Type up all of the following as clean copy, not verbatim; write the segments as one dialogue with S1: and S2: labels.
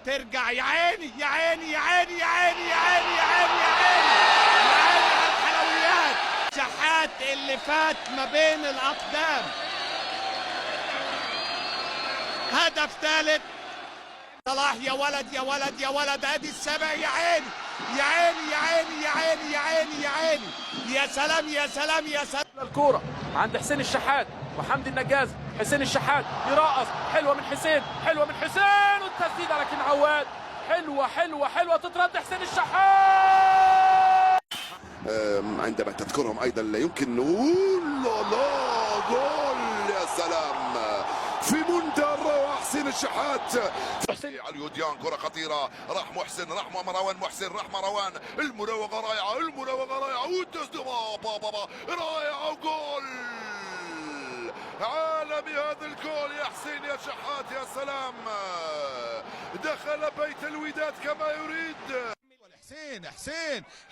S1: ترجع يا عيني يا عيني يا عيني يا عيني يا عيني يا عيني يا عيني يا عيني على الحلويات. شحات اللي فات ما بين الأقدام. هدف ثالث صلاح. يا ولد يا ولد يا ولد، ادي السابع. يا عيني يا عيني يا عيني يا عيني يا عيني يا عيني. يا سلام يا سلام يا سلام.
S2: الكورة عند حسين الشحات وحمدي النجاز. حسين الشحات يرقص، حلوة من حسين، حلوة من حسين، والتسديدة لكن عواد حلوة حلوة حلوة تترد. حسين الشحات
S3: عندما تذكرهم ايضا لا يمكن نقول لا جول. يا سلام في منتهى الروعه. حسين الشحات علي ديان، كره خطيره، راح محسن، راح مروان محسن، راح مروان، المراوغه رائعه، المراوغه رائعه، والتسديده بابا رائعه، جول عالمي هذا الجول يا حسين يا شحات. يا سلام دخل بيت الوداد كما يريد.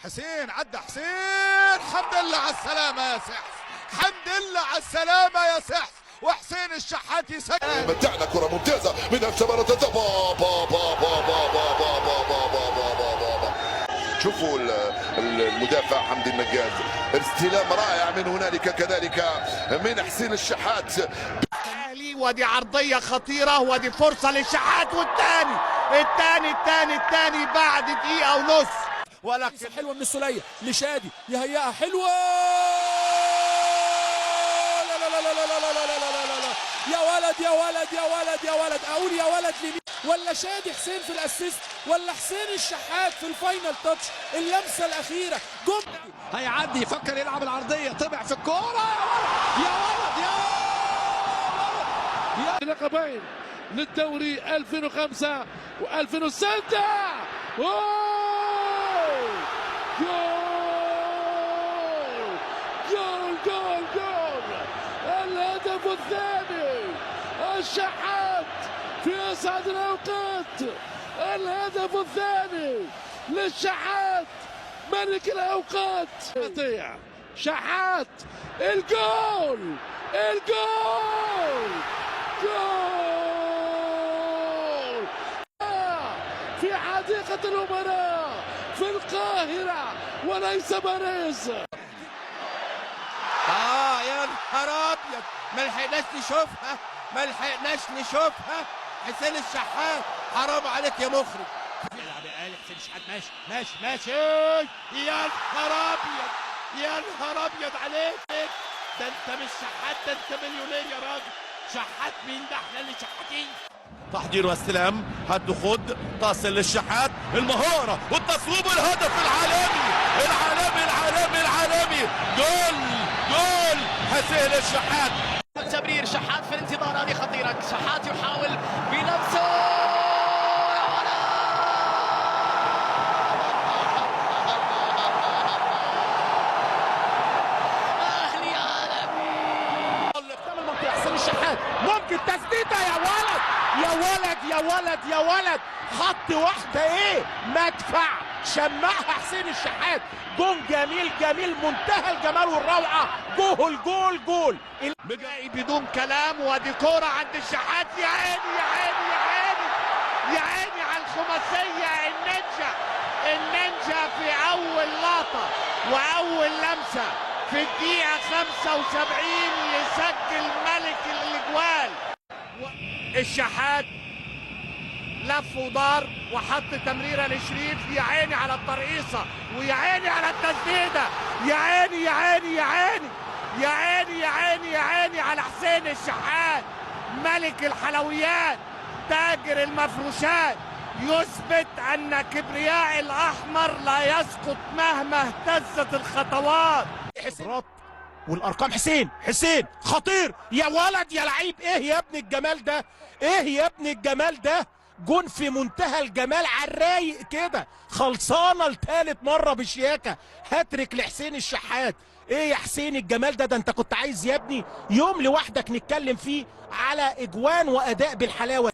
S1: حسين عدى حسين. حمد لله على السلامة يا سحس، حمد لله على السلامة يا سحس. وحسين الشحات يسجل.
S3: متعنا كرة ممتازة من الشمال. شوفوا المدافع حمدي النجاز، استلام رائع من هنالك كذلك من حسين الشحات.
S1: ودي عرضية خطيرة، ودي فرصة للشحات، والثاني الثاني بعد دقيقة ونص.
S2: ولكن حلوة من السولية لشادي، يهيئها حلوة. لا لا لا لا لا لا لا لا لا لا. يا ولد يا ولد يا ولد يا ولد، اقول يا ولد لمين؟ ولا شادي حسين في الاسيست، ولا حسين الشحات في الفاينل تاتش، اللمسة الأخيرة.
S4: هيعدي، يفكر يلعب العرضية، طبع في الكورة. يا ولد يا ولد يا
S5: لقبين للدوري 2005 و2006. جول الهدف الثاني. الشحات في أسعد الأوقات. الهدف الثاني للشحات ملك الأوقات. شحات الجول في حديقة الأمراء في القاهرة وليس باريس.
S1: يا نهار ابيض، ما لحقناش نشوفها. حسين الشحات حرام عليك يا مخرج. يلعب يا حسين الشحات. ماشي. يا نهار ابيض عليك. ده انت مش شحات، ده انت مليونير يا راجل. شحات مين ده؟ احنا اللي شحاتين. تحضير واستلام، هات وخد، تصل للشحات، المهارة والتصويب، الهدف العالمي. جول حسين الشحات.
S6: تمرير شحات في الانتظار، هذه خطيرة. شحات يحاول بنفسه. أهلي عالمي.
S4: حسين الشحات ممكن تسديدة. يا ولد حط واحدة مدفع، شمعها حسين الشحات. جون جميل منتهى الجمال والروعة. جول
S1: بجاي بدون كلام. ودي كورة عند الشحات. يا عيني على الخماسية. النينجا في أول لقطة وأول لمسة في الدقيقة 75 يسجل ملك الأجوال. الشحات لف ودار وحط تمريرة لشريف. يا عيني على الترقيصة، ويا عيني على التسديدة. يا عيني على حسين الشحات، ملك الحلويات، تاجر المفروشات، يثبت أن كبرياء الأحمر لا يسقط مهما اهتزت الخطوات.
S4: والارقام. حسين خطير. يا ولد يا لعيب. ايه يا ابن الجمال ده. جون في منتهى الجمال على الرايق كده، خلصانه لثالث مره بشياكه. هاتريك لحسين الشحات. ايه يا حسين الجمال ده انت كنت عايز يا ابني يوم لوحدك نتكلم فيه على اجوان واداء بالحلاوه.